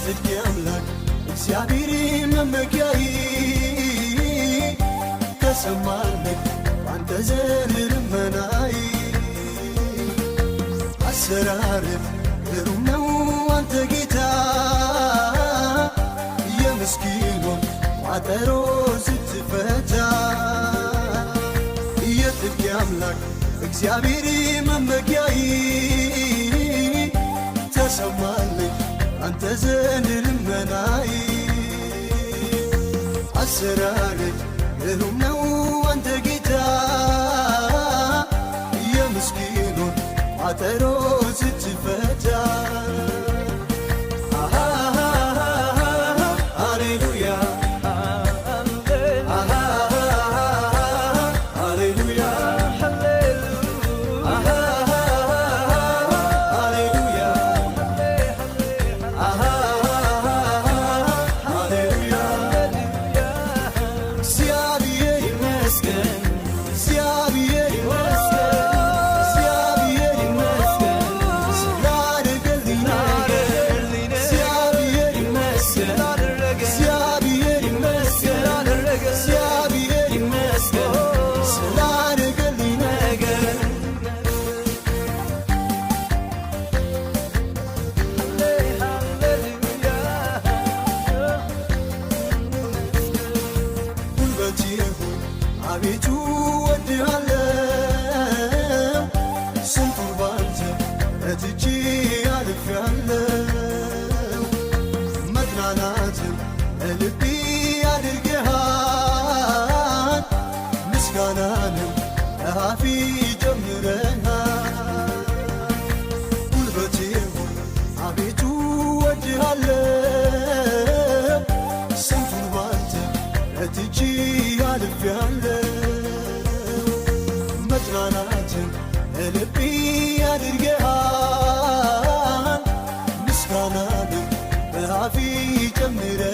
የጽድቅ አምላክ እግዚአብሔር መመኪያዬ ተሰማልኝ ባንተ ዘንድ ልመናዬ አሰራርህ ግሩም ነው አንተ ጌታ የምስኪኑን ቋጠሮ ስትፈታ የጽድቅ አምላክ እግዚአብሔር መመኪያዬ ተሰማልኝ አንተ ዘንድ ልመናዬ አሰራርህ ግሩም ነው አንተ ጌታ የምስኪኑን ቋጠሮ ስትፈታ አቤቱ ወድሃለው ስንቱን ባንተ ረትቼ አልፌያለው መጽናናትን ለልቤ አድርገሃል ምስጋናንም ለአፌ ጨምረሃል ጉልበቴ ሆይ አቤቱ ወድሃለው ስንቱን ባንተ ረትቼ አልፌያለው መጽናናትን ለልቤ አድርገሃል ምስጋናንም በአፌ ጨምረሃል